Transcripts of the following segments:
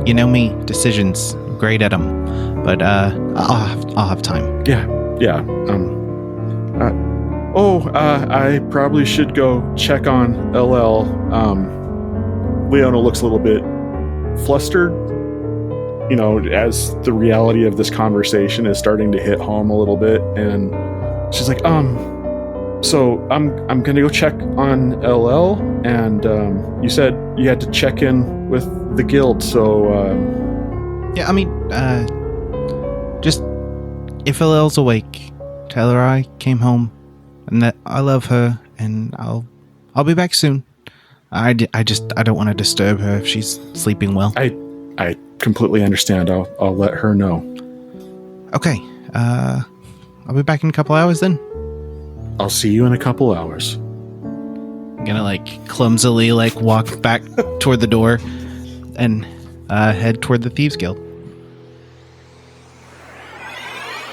You know me, decisions, great at them, but I'll have time. Yeah. I probably should go check on LL. Leona looks a little bit flustered, as the reality of this conversation is starting to hit home a little bit, and she's like, so I'm gonna go check on LL, and you said you had to check in with the guild, so Yeah, I mean, just if LL's awake, tell her I came home and that I love her, and I'll be back soon. I don't want to disturb her if she's sleeping well. I completely understand. I'll let her know. Okay, I'll be back in a couple hours then. I'll see you in a couple hours. I'm gonna clumsily walk back toward the door and head toward the Thieves Guild.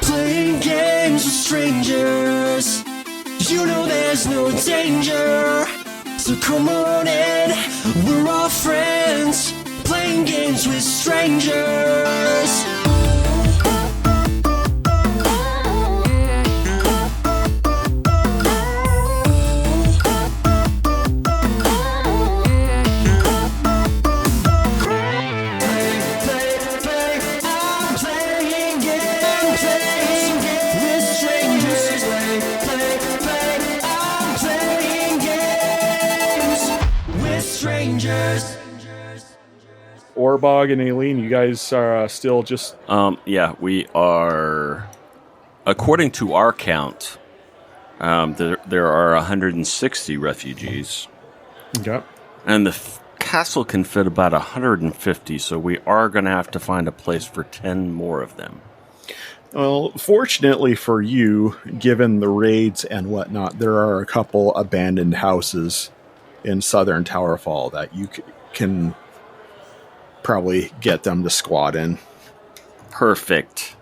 Playing games with strangers, you know there's no danger. So come on in, we're all friends. Playing games with strangers. Orbog and Aileen, you guys are still just... Yeah, we are... According to our count, there are 160 refugees. Okay. And the castle can fit about 150, so we are going to have to find a place for 10 more of them. Well, fortunately for you, given the raids and whatnot, there are a couple abandoned houses in southern Towerfall that you can probably get them to squat in. Perfect.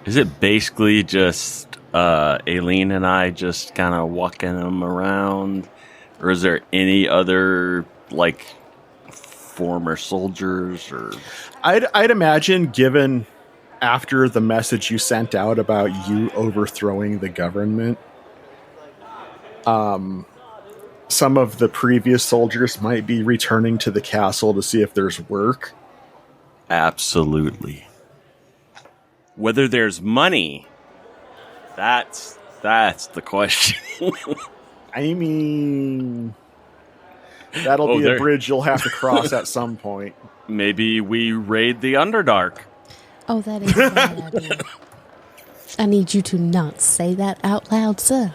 Is it basically just Aileen and I just kind of walking them around? Or is there any other, former soldiers? Or I'd imagine, given after the message you sent out about you overthrowing the government, some of the previous soldiers might be returning to the castle to see if there's work. Absolutely. Whether there's money, that's the question. I mean, that'll be a bridge you'll have to cross at some point. Maybe we raid the Underdark. Oh, that is a bad idea. I need you to not say that out loud, sir.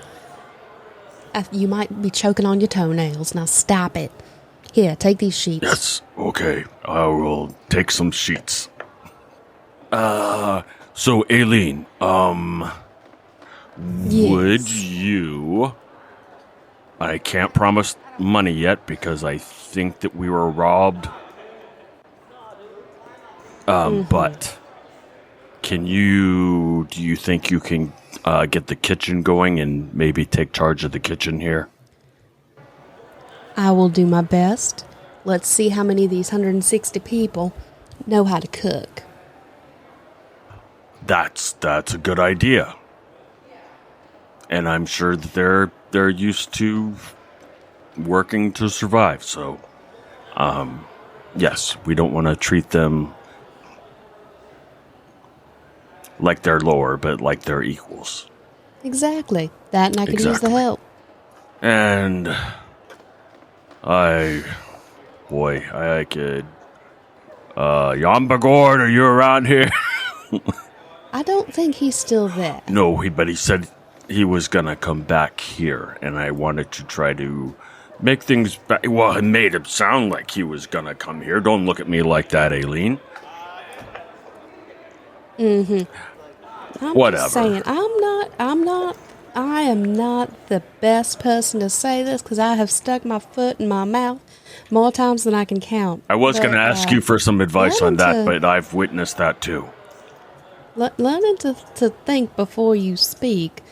You might be choking on your toenails. Now stop it. Here, take these sheets. Yes, okay. I will take some sheets. So Aileen, yes. Would you... I can't promise money yet because I think that we were robbed. But do you think you can get the kitchen going and maybe take charge of the kitchen here? I will do my best. Let's see how many of these 160 people know how to cook. That's a good idea. And I'm sure that they're used to working to survive. So, yes, we don't want to treat them like they're lower, but like they're equals. Exactly. That, and I could use the help. And I could... Yambagord, are you around here? I don't think he's still there. No, but he said he was going to come back here, and I wanted to try to make things... Well, it made him sound like he was going to come here. Don't look at me like that, Aileen. I'm Whatever. just saying, I am not the best person to say this because I have stuck my foot in my mouth more times than I can count. I was going to ask you for some advice on that, but I've witnessed that too. Learning to think before you speak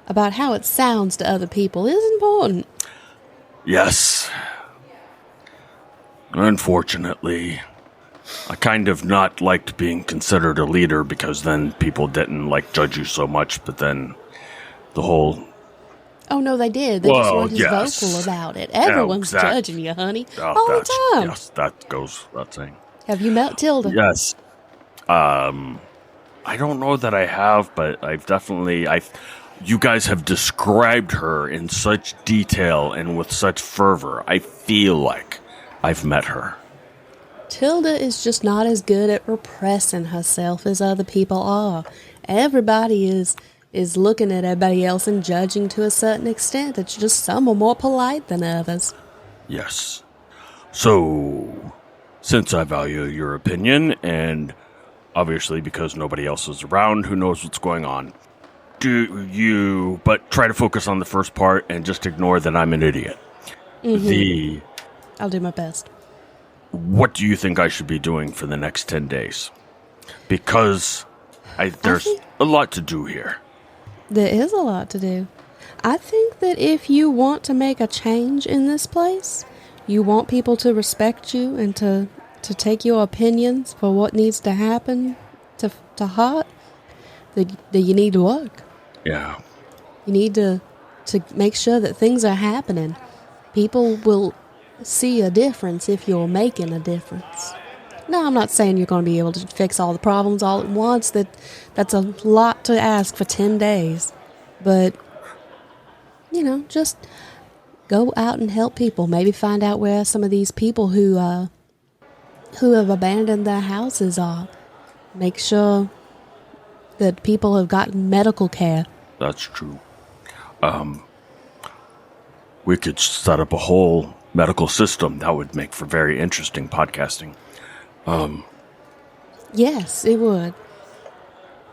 about how it sounds to other people is important. Yes. Unfortunately. I kind of not liked being considered a leader because then people didn't like judge you so much, but then the whole... Oh, no, they did. They just weren't as vocal about it. Everyone's judging you, honey. All the time. Yes, that goes without saying. Have you met Tilda? Yes. I don't know that I have, but I've definitely... You guys have described her in such detail and with such fervor. I feel like I've met her. Tilda is just not as good at repressing herself as other people are. Everybody is looking at everybody else and judging to a certain extent. It's just some are more polite than others. Yes. So, since I value your opinion, and obviously because nobody else is around who knows what's going on, but try to focus on the first part and just ignore that I'm an idiot. Mm-hmm. I'll do my best. What do you think I should be doing for the next 10 days? Because there's a lot to do here. There is a lot to do. I think that if you want to make a change in this place, you want people to respect you and to take your opinions for what needs to happen to heart, that you need to work. Yeah. You need to make sure that things are happening. People will see a difference if you're making a difference. No, I'm not saying you're going to be able to fix all the problems all at once. That's a lot to ask for 10 days. But, just go out and help people. Maybe find out where some of these people who have abandoned their houses are. Make sure that people have gotten medical care. That's true. We could set up a whole medical system. That would make for very interesting podcasting. Yes, it would.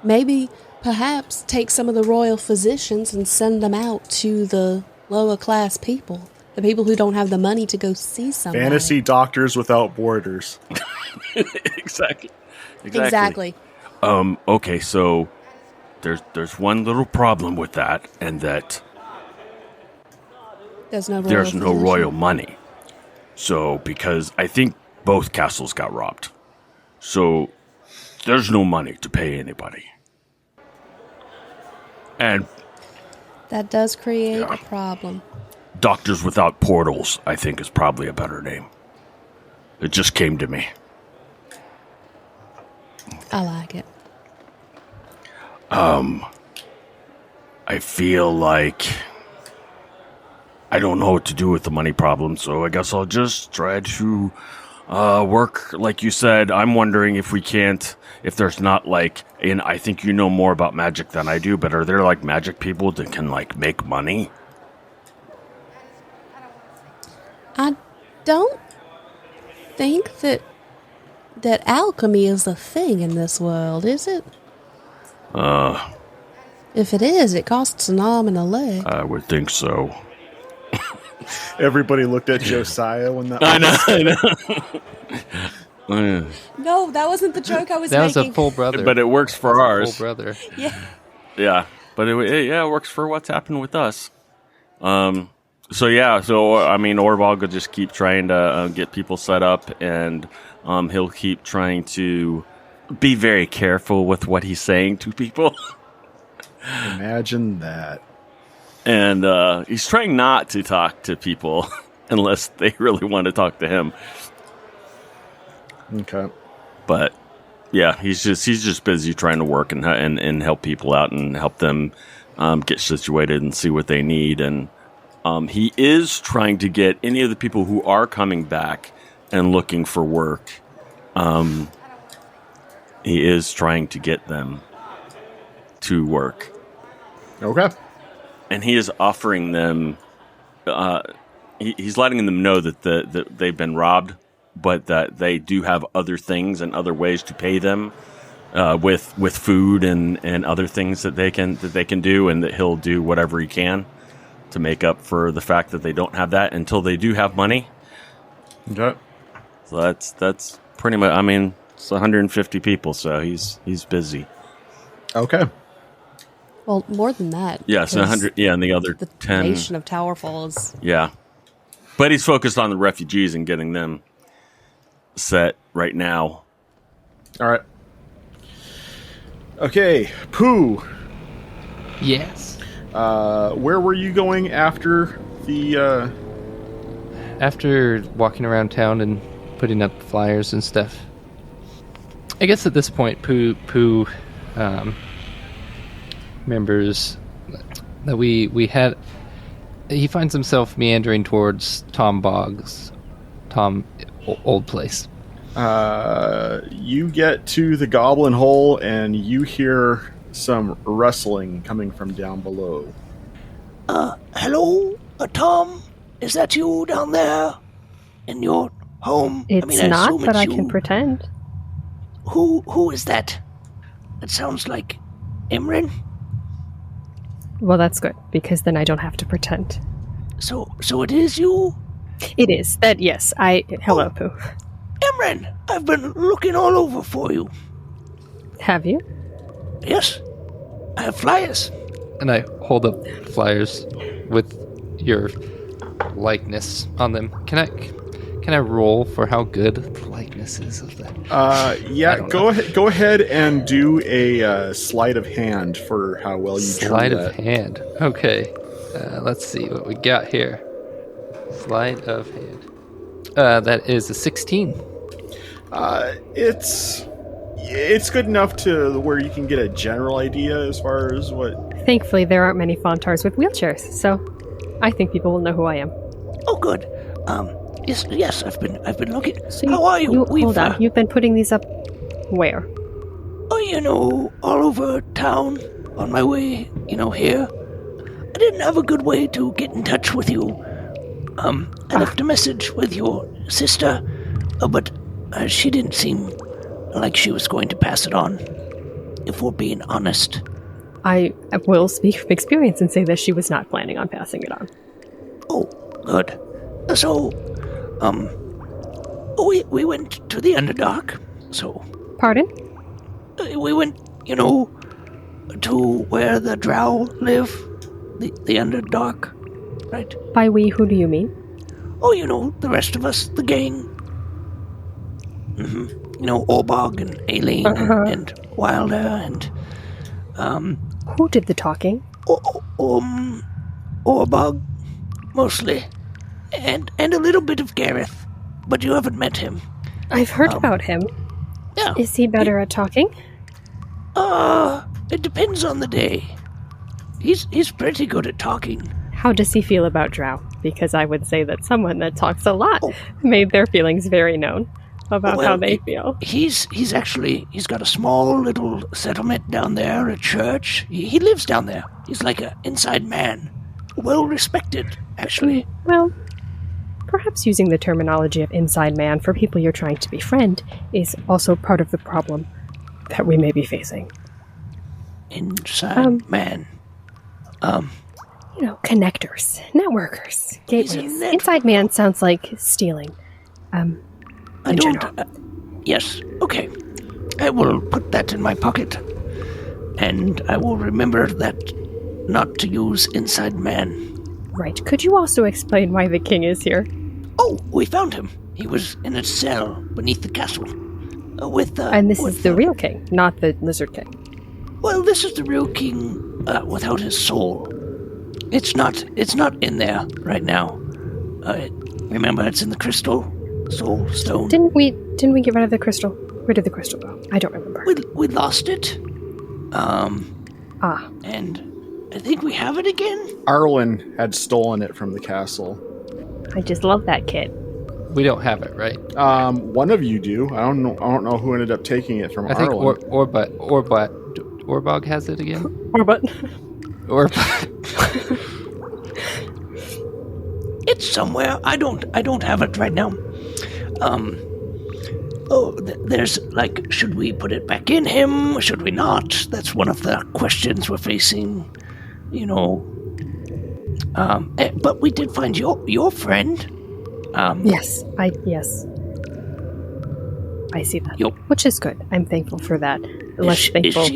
Maybe, perhaps, take some of the royal physicians and send them out to the lower class people. The people who don't have the money to go see somebody. Fantasy doctors without borders. Exactly. Okay, so there's one little problem with that, and that there's no royal money. So, because I think both castles got robbed. So, there's no money to pay anybody. And that does create a problem. Doctors Without Portals, I think, is probably a better name. It just came to me. I like it. I feel like I don't know what to do with the money problem, so I guess I'll just try to work, like you said. I'm wondering if there's not and I think you know more about magic than I do, but are there magic people that can make money? I don't think that alchemy is a thing in this world, is it? If it is, it costs an arm and a leg. I would think so. Everybody looked at Josiah when that. I know. No, that wasn't the joke I was making. That was a full brother. But it works for ours. Full brother. Yeah. Yeah, but it works for what's happened with us. Orbog will just keep trying to get people set up, and he'll keep trying to be very careful with what he's saying to people. Imagine that. And he's trying not to talk to people unless they really want to talk to him. Okay. But yeah, he's just busy trying to work and help people out and help them get situated and see what they need. And he is trying to get any of the people who are coming back and looking for work. He is trying to get them to work. Okay. And he is offering them. He's letting them know that they've been robbed, but that they do have other things and other ways to pay them with food and other things that they can do, and that he'll do whatever he can to make up for the fact that they don't have that until they do have money. Okay. So that's pretty much. I mean, it's 150 people, so he's busy. Okay. Well, more than that. Yeah, so 100. Yeah, and the other the 10. The nation of Towerfall is. Yeah, but he's focused on the refugees and getting them set right now. All right. Okay, Pooh. Yes. Where were you going after the? After walking around town and putting up flyers and stuff, I guess at this point, Pooh remembers that we had. He finds himself meandering towards Tom Boggs, old place. You get to the Goblin Hole and you hear some rustling coming from down below. Hello, Tom? Is that you down there in your home? It's I not, assume but I it's can you. pretend. Who is that? It sounds like Emryn. Well, that's good, because then I don't have to pretend. So it is you? It is. Yes, hello, Pooh. Emryn, I've been looking all over for you. Have you? Yes, I have flyers. And I hold up flyers with your likeness on them. Can I roll for how good the likeness is of that? Yeah, go ahead and do a sleight of hand for how well you drew Sleight that. of hand. Okay. Let's see what we got here. Sleight of hand. That is a 16. It's good enough to where you can get a general idea as far as what. Thankfully, there aren't many Fontards with wheelchairs, so I think people will know who I am. Oh, good. Yes, I've been looking. So How are you? Hold on. You've been putting these up where? Oh, all over town on my way, here. I didn't have a good way to get in touch with you. I left a message with your sister, but she didn't seem like she was going to pass it on, if we're being honest. I will speak from experience and say that she was not planning on passing it on. Oh, good. So, we went to the Underdark, so... Pardon? We went, to where the Drow live, the Underdark, right? By we, who do you mean? Oh, the rest of us, the gang. Orbog and Aileen and Wilder and, Who did the talking? Orbog, mostly. And a little bit of Gareth, but you haven't met him. I've heard about him. Yeah. Is he better at talking? It depends on the day. He's pretty good at talking. How does he feel about Drow? Because I would say that someone that talks a lot made their feelings very known about how they feel. He's got a small little settlement down there, a church. He lives down there. He's like an inside man. Well respected, actually. Well, perhaps using the terminology of inside man for people you're trying to befriend is also part of the problem that we may be facing. Inside man. Connectors, networkers, gateways. Inside man sounds like stealing. I don't... yes, okay. I will put that in my pocket. And I will remember that not to use inside man. Right. Could you also explain why the king is here? Oh, we found him. He was in a cell beneath the castle. And this is the real king, not the lizard king. Well, this is the real king without his soul. It's not in there right now. Remember, it's in the crystal soul stone. Didn't we get rid of the crystal? Where did the crystal go? I don't remember. We lost it. And I think we have it again. Arwen had stolen it from the castle. I just love that kid. We don't have it, right? One of you do. I don't know wwho ended up taking it from I think Arwen. Orbog has it again. Orbog. It's somewhere. I don't have it right now. There's should we put it back in him? Should we not? That's one of the questions we're facing. But we did find your friend. Yes. I see that. Which is good. I'm thankful for that. Thankful.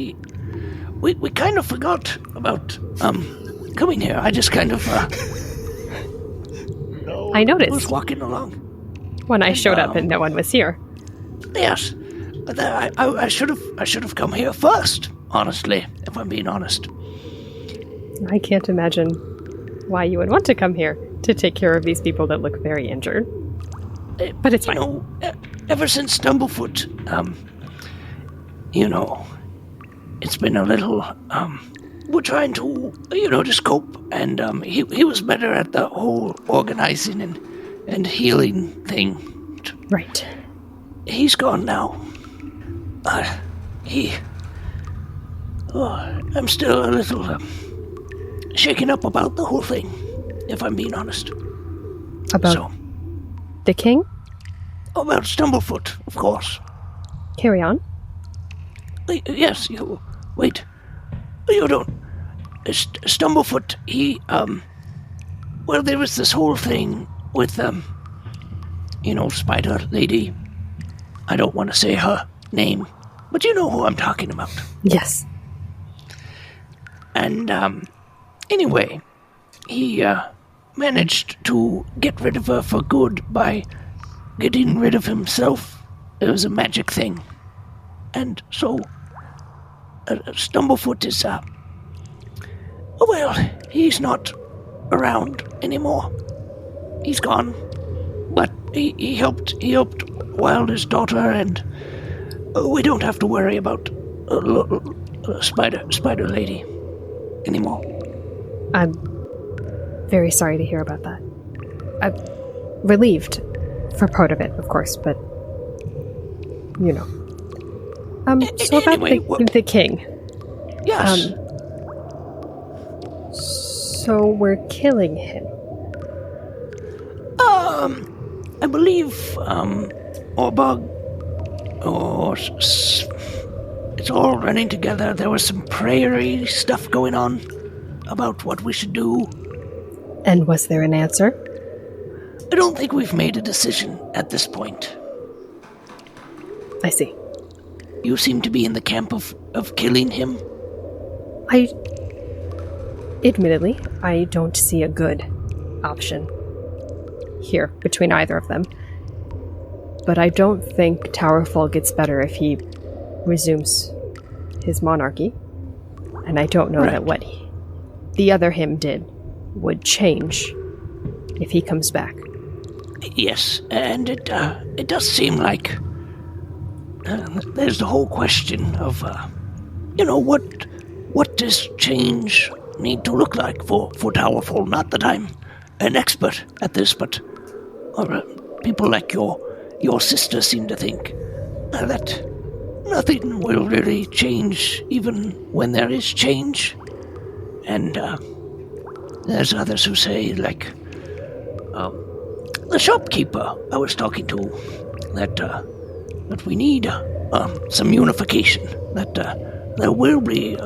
We kind of forgot about coming here. I just kind of I noticed. was walking along when I showed up and no one was here. Yes. I should have come here first, honestly, if I'm being honest. I can't imagine why you would want to come here to take care of these people that look very injured. But it's fine. Ever since Stumblefoot, it's been a little, we're trying to, just cope, and he was better at the whole organizing and healing thing. Right. He's gone now. I'm still a little shaken up about the whole thing, if I'm being honest. About the king? About Stumblefoot, of course. Carry on. Yes, wait. You don't... Stumblefoot, he, well, there was this whole thing with, Spider Lady. I don't want to say her name, but you know who I'm talking about. Yes. And, anyway, he, managed to get rid of her for good by getting rid of himself. It was a magic thing. And so, Stumblefoot is, he's not around anymore. He's gone. But he helped Wilder's daughter, and we don't have to worry about Spider Lady anymore. I'm very sorry to hear about that. I'm relieved for part of it, of course, but so about anyway, the king. Yes. So we're killing him. I believe Orbog, it's all running together. There was some prayery stuff going on about what we should do. And was there an answer? I don't think we've made a decision at this point. I see. You seem to be in the camp of killing him. Admittedly, I don't see a good option here between either of them. But I don't think Towerfall gets better if he resumes his monarchy. And I don't know that what the other him did would change if he comes back. Yes, and it does seem like there's the whole question of, what does change need to look like for Towerfall? Not that I'm an expert at this, but people like your sister seem to think that nothing will really change even when there is change. And there's others who say, like, the shopkeeper I was talking to, that we need some unification, that there will be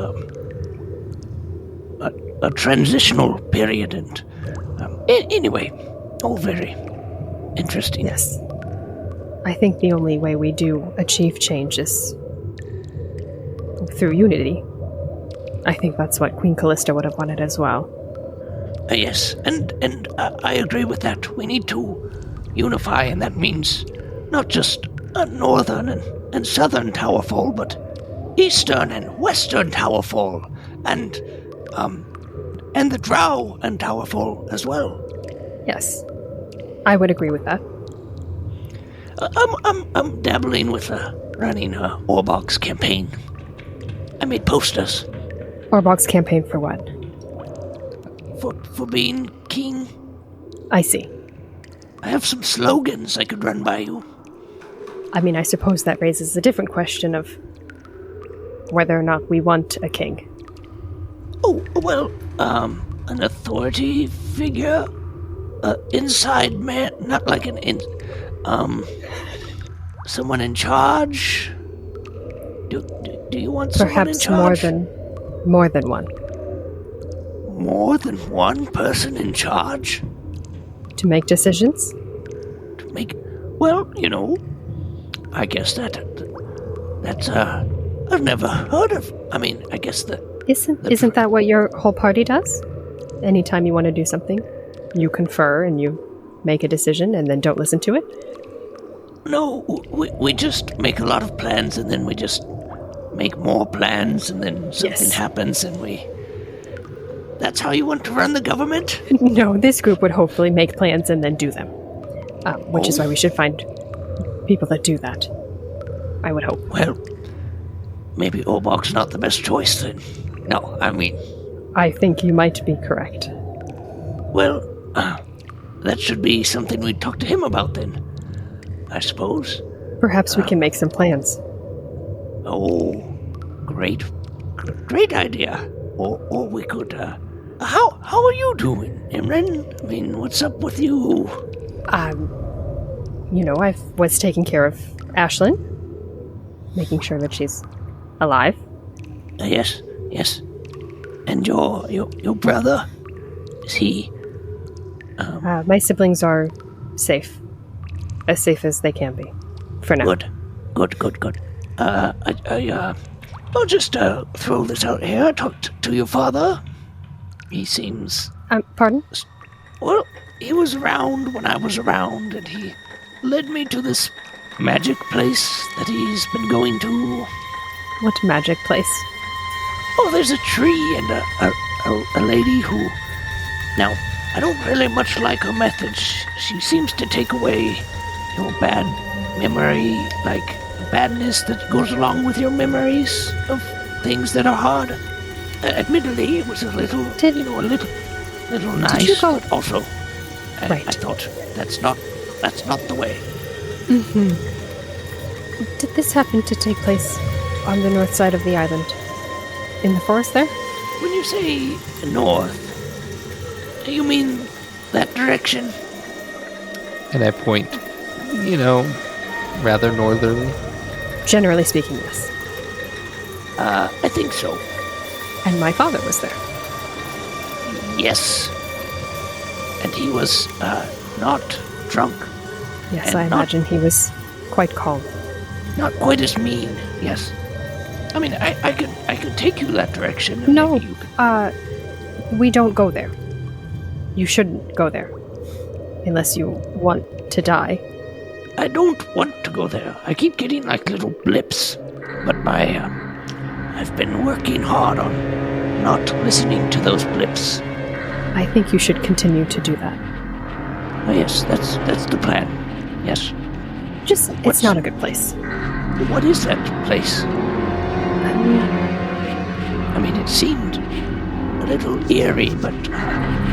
a transitional period, and anyway, all very interesting. Yes. I think the only way we do achieve change is through unity. I think that's what Queen Callista would have wanted as well. Yes, and I agree with that. We need to unify, and that means not just northern and southern Towerfall, but eastern and western Towerfall, and the Drow and Towerfall as well. Yes, I would agree with that. I'm dabbling with running Orbog's campaign. I made posters. Orbog's campaign for what? For being king. I see. I have some slogans I could run by you. I mean, I suppose that raises a different question of whether or not we want a king. Oh, well, an authority figure? Inside man, not like someone in charge? Do you want someone in charge? Perhaps more than one. More than one person in charge? To make decisions? Well, I guess that's I've never heard of. I mean, I guess that Isn't that what your whole party does? Anytime you want to do something, you confer and you make a decision and then don't listen to it? no, we just make a lot of plans and then we just make more plans and then something happens and we... That's how you want to run the government? No, this group would hopefully make plans and then do them. Which is why we should find people that do that. I would hope. Well, maybe Orbog's not the best choice then. No, I mean... I think you might be correct. Well, that should be something we'd talk to him about then, I suppose. Perhaps we can make some plans. Oh, great idea. Or we could, how are you doing, Emryn? I mean, what's up with you? I was taking care of Ashlyn, making sure that she's alive. Yes. And your brother, is he? My siblings are safe. As safe as they can be. For now. Good. I'll just throw this out here. I talked to your father. He seems... Pardon? Well, he was around when I was around, and he led me to this magic place that he's been going to. What magic place? Oh, there's a tree and a lady who... Now, I don't really much like her methods. She seems to take away your bad memory, like badness that goes along with your memories of things that are hard. Admittedly, it was a little, a little nice. Did you go? But also, Right. I thought that's not the way. Mm-hmm. Did this happen to take place on the north side of the island? In the forest there? When you say north, you mean that direction? And I point, rather northerly. Generally speaking, yes. I think so. And my father was there. Yes. And he was not drunk. Yes, And I imagine he was quite calm. Not quite as mean, yes. I mean, I could take you that direction. and No, maybe you could- we don't go there. You shouldn't go there. Unless you want to die. I don't want to go there. I keep getting like little blips. But I've been working hard on not listening to those blips. I think you should continue to do that. Oh, yes, that's the plan. Yes. It's not a good place. What is that place? I mean, it seemed a little eerie, but...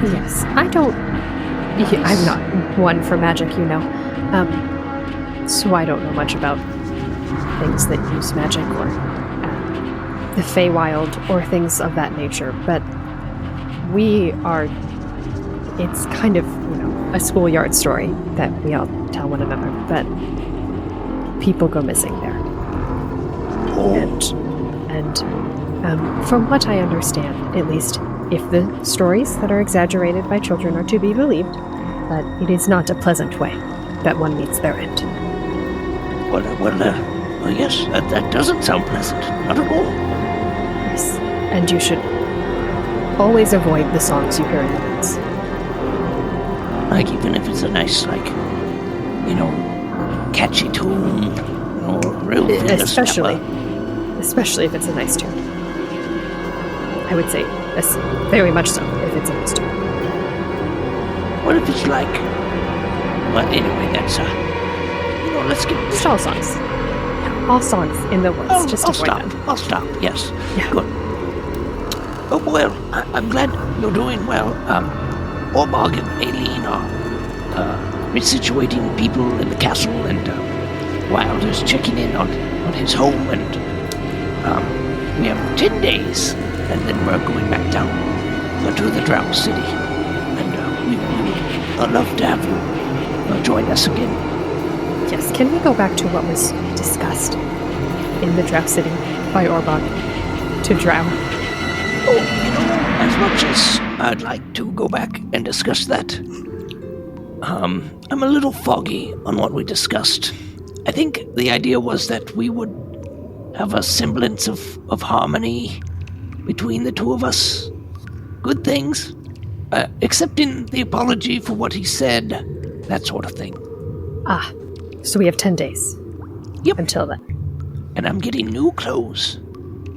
Yes, I'm not one for magic, so I don't know much about things that use magic or the Feywild or things of that nature, but it's kind of, a schoolyard story that we all tell one another, but people go missing there. And from what I understand, at least, if the stories that are exaggerated by children are to be believed, that it is not a pleasant way that one meets their end. Well, yes, that doesn't sound pleasant. Not at all. Yes, and you should always avoid the songs you hear in the woods. Like, even if it's a nice, catchy tune, or real Especially if it's a nice tune. I would say very much so if it's a nice tune. What if it's like... Well, anyway, that's, let's get... Just all songs. All songs in the woods. I'll stop. Them. I'll stop, yes. Yeah. Good. Oh, well, I'm glad you're doing well. Orbog and Aileen are resituating people in the castle, and Wilder's checking in on his home, and we have 10 days, and then we're going back down to the Drow City, and we would love to have you join us again. Yes, can we go back to what was discussed in the Drow City by Orbog to Drow? Oh, as much as I'd like to go back and discuss that, I'm a little foggy on what we discussed. I think the idea was that we would have a semblance of harmony between the two of us. Good things. Accepting the apology for what he said, that sort of thing. So we have 10 days. Yep. Until then. And I'm getting new clothes.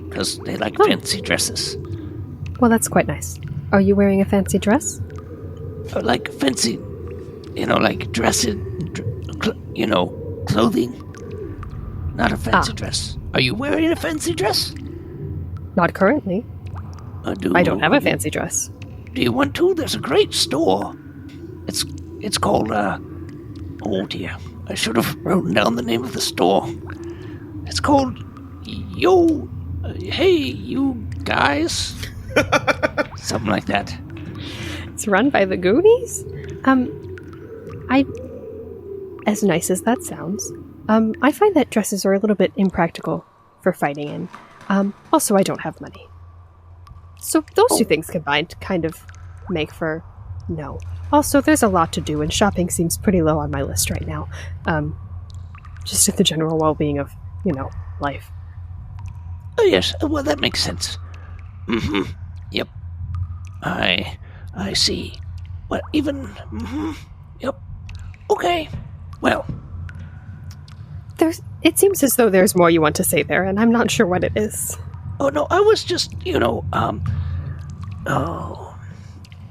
Because they like fancy dresses. Well, that's quite nice. Are you wearing a fancy dress? Like fancy, like dressing, clothing. Not a fancy dress. Are you wearing a fancy dress? Not currently. I don't have a fancy dress. Do you want to? There's a great store. It's called, oh dear. I should have written down the name of the store. It's called, hey, you guys. Something like that. It's run by the Goonies? As nice as that sounds, I find that dresses are a little bit impractical for fighting in. Also, I don't have money. So those two things combined kind of make for no. Also, there's a lot to do, and shopping seems pretty low on my list right now. Just at the general well-being of, life. Oh yes, well that makes sense. Mm-hmm. Yep. I see. Well, even... Mm-hmm. Yep. Okay. Well. It seems as though there's more you want to say there, and I'm not sure what it is. Oh, no, I was just, I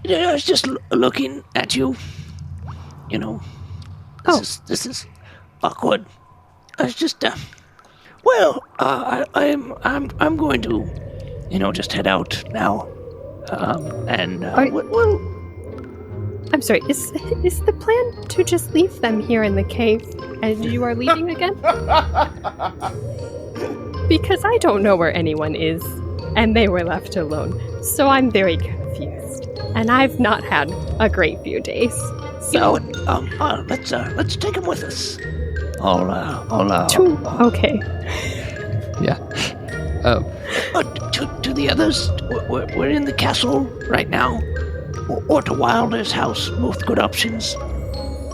was just looking at you. This is awkward. I was just, I'm going to, just head out now. I'm sorry, is the plan to just leave them here in the cave and you are leaving again? Because I don't know where anyone is, and they were left alone, so I'm very confused. And I've not had a great few days. So, let's take them with us. Okay. Yeah. To the others, we're in the castle right now, or to Wilder's house. Both good options.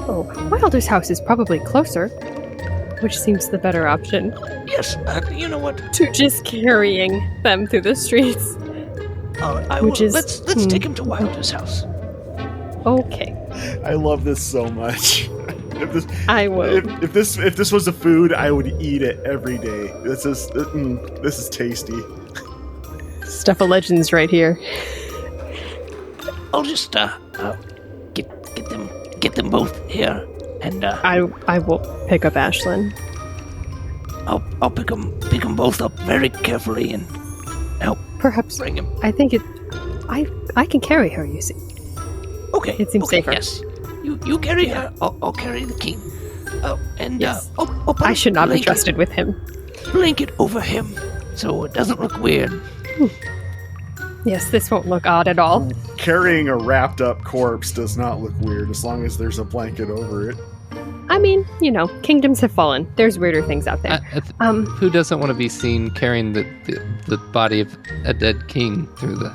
Oh, Wilder's house is probably closer, which seems the better option. Yes, you know what? To just carrying them through the streets. Let's take him to Wilder's house. Okay. I love this so much. I would. If this was a food, I would eat it every day. This is tasty. Stuff of legends right here. I'll just get them both here, and I will pick up Ashlyn. I'll pick them both up very carefully and help. Perhaps bring him. I think I can carry her. You see. Okay. It seems safer. Yes. You carry her. I'll carry the king. And yes. I'll I should not be trusted with him. Blanket over him so it doesn't look weird. Yes, this won't look odd at all. Carrying a wrapped up corpse does not look weird as long as there's a blanket over it. I mean, kingdoms have fallen. There's weirder things out there. Who doesn't want to be seen carrying the body of a dead king through the...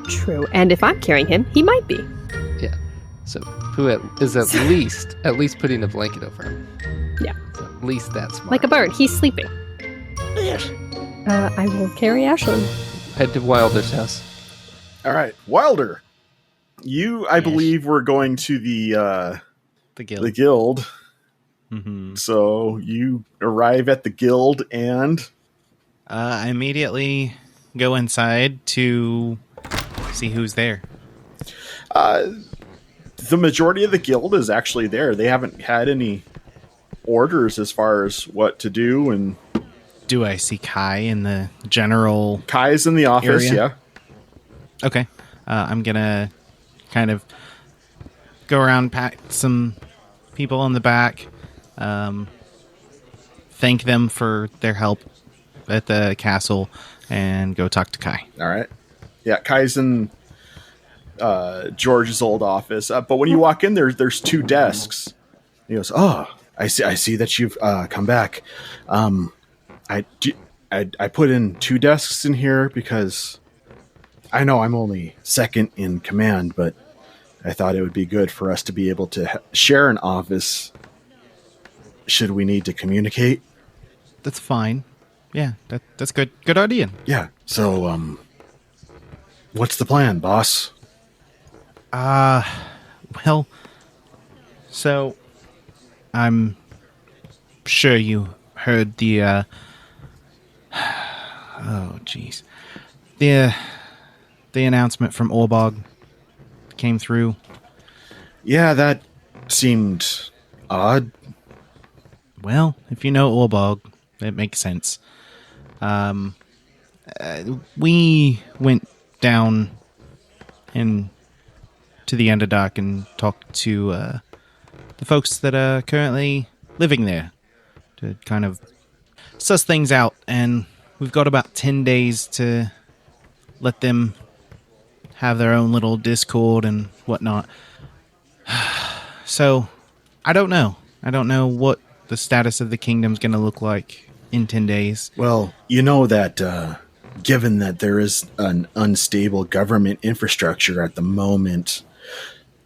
True, and if I'm carrying him, he might be. Yeah. So who is at least putting a blanket over him. Yeah. So at least that's smart. Like a bird, he's sleeping. Yes. I will carry Ashlyn. Head to Wilder's house. All right, Wilder. I believe, were going to the guild. The guild. Mm-hmm. So you arrive at the guild and I immediately go inside to see who's there. The majority of the guild is actually there. They haven't had any orders as far as what to do. And do I see Kai in the general? Kai's in the office. area? Yeah. Okay. I'm gonna kind of go around, pat some people on the back, thank them for their help at the castle, and go talk to Kai. All right. Yeah, Kai's in George's old office. But when you walk in, there's two desks. He goes, "Oh, I see that you've come back. I put in two desks in here because I know I'm only second in command, but I thought it would be good for us to be able to share an office should we need to communicate." That's fine. Yeah, that's good. Good idea. Yeah. So, what's the plan, boss? Well, so I'm sure you heard the, oh, jeez. The announcement from Orbog came through. Yeah, that seemed odd. Well, if you know Orbog, it makes sense. We went down to the Underdark and talked to the folks that are currently living there to kind of suss things out, and we've got about 10 days to let them have their own little Discord and whatnot. So, I don't know. I don't know what the status of the kingdom's going to look like in 10 days. Well, you know that given that there is an unstable government infrastructure at the moment,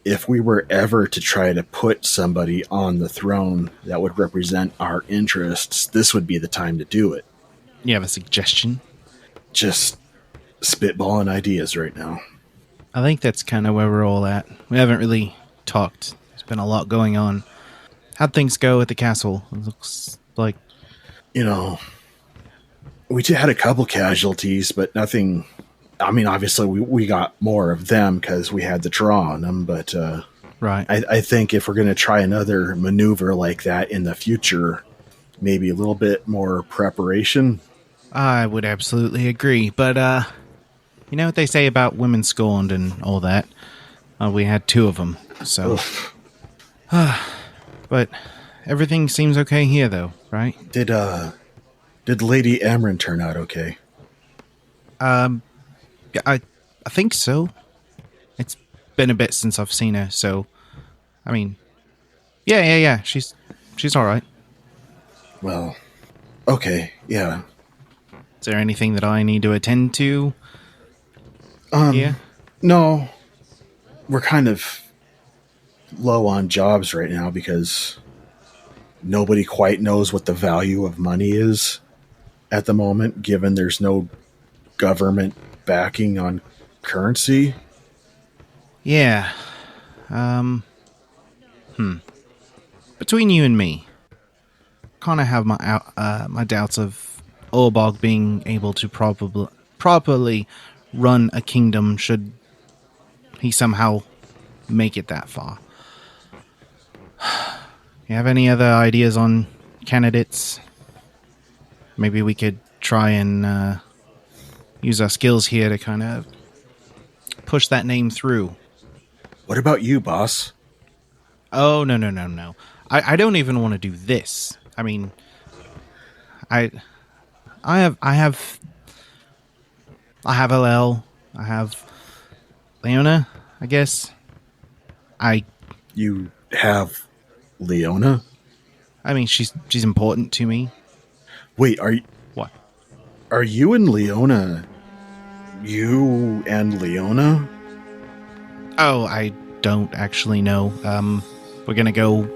if we were ever to try to put somebody on the throne that would represent our interests, this would be the time to do it. You have a suggestion? Just spitballing ideas right now. I think that's kind of where we're all at. We haven't really talked. There's been a lot going on. How'd things go at the castle? It looks like... You know, we had a couple casualties, but nothing... I mean, obviously, we got more of them because we had the draw on them, but right. I think if we're going to try another maneuver like that in the future, maybe a little bit more preparation. I would absolutely agree, but you know what they say about women scorned and all that? We had 2 of them, so... But everything seems okay here, though, right? Did Lady Emryn turn out okay? I think so. It's been a bit since I've seen her, so... I mean... Yeah. She's all right. Well, okay, yeah. Is there anything that I need to attend to? Yeah? No. We're kind of low on jobs right now because nobody quite knows what the value of money is at the moment, given there's no government backing on currency. Yeah. Between you and me, kind of have my doubts of Orbog being able to properly run a kingdom should he somehow make it that far. You have any other ideas on candidates? Maybe we could try and use our skills here to kind of push that name through. What about you, boss? Oh, no. I don't even want to do this. I mean, I have LL. I have Leona, I guess. You have Leona? I mean, she's important to me. Wait, What? Are you and Leona? You and Leona? Oh, I don't actually know. We're gonna go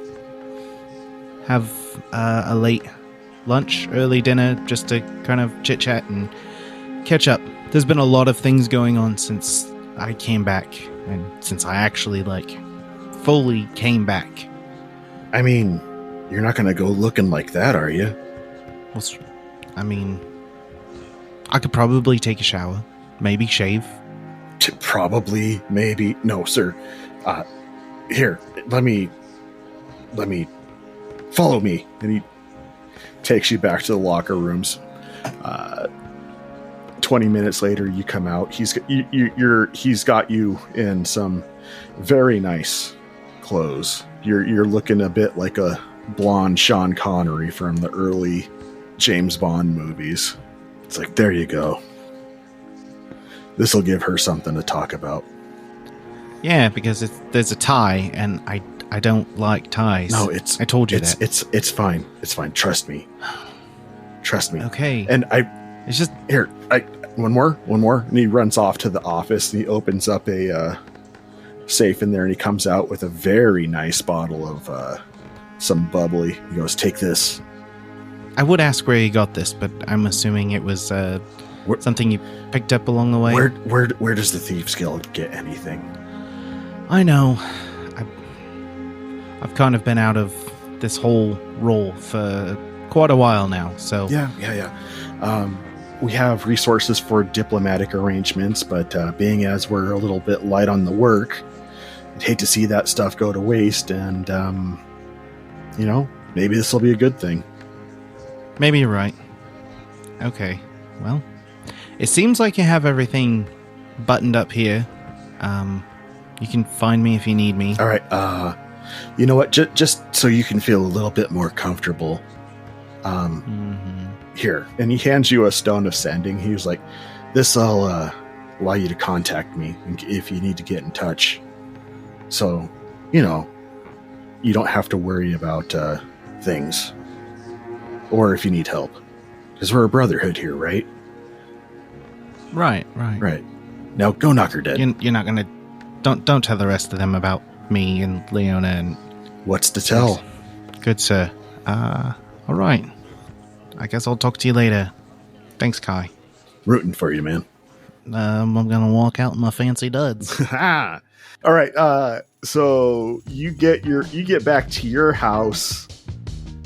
have a late lunch, early dinner, just to kind of chit-chat and catch up. There's been a lot of things going on since I came back, and since I actually, fully came back. I mean, you're not going to go looking like that, are you? Well, I mean, I could probably take a shower, maybe shave. Probably, maybe. No, sir. Here, let me follow me. And he takes you back to the locker rooms. 20 minutes later, you come out. He's got you in some very nice clothes. You're looking a bit like a blonde Sean Connery from the early James Bond movies. It's like, there you go. This will give her something to talk about. Yeah, because there's a tie, and I don't like ties. No, I told you that. It's fine. It's fine. Trust me. Okay. And It's just... Here, one more. And he runs off to the office, and he opens up a safe in there, and he comes out with a very nice bottle of some bubbly. He goes, take this. I would ask where you got this, but I'm assuming it was something you picked up along the way. Where does the Thieves Guild get anything? I know. I've kind of been out of this whole role for quite a while now. So Yeah. We have resources for diplomatic arrangements, but being as we're a little bit light on the work, I'd hate to see that stuff go to waste, and, maybe this will be a good thing. maybe you're right. Okay, well, it seems like you have everything buttoned up here. You can find me if you need me. All right, you know what? Just so you can feel a little bit more comfortable, here. And he hands you a stone of sending. He was like, this'll allow you to contact me if you need to get in touch. So, you don't have to worry about things. Or if you need help. Because we're a brotherhood here, right? Right. Right. Now go knock her dead. You're not gonna... Don't tell the rest of them about me and Leona and... What's to tell? Good, sir. Alright. I guess I'll talk to you later. Thanks, Kai. Rooting for you, man. I'm gonna walk out in my fancy duds. All right. So you get back to your house,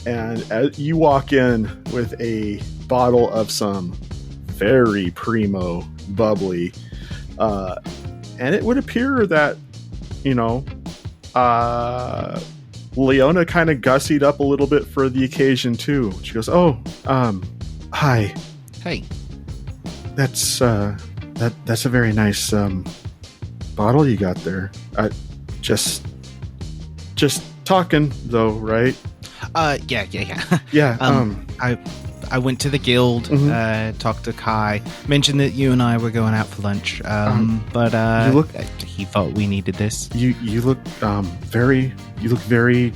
and as you walk in with a bottle of some very primo bubbly, and it would appear that Leona kind of gussied up a little bit for the occasion too. She goes, hi. Hey. That's a very nice bottle you got there. Just talking though, right? Yeah. Yeah. I went to the guild, talked to Kai, mentioned that you and I were going out for lunch. But he thought we needed this. You look very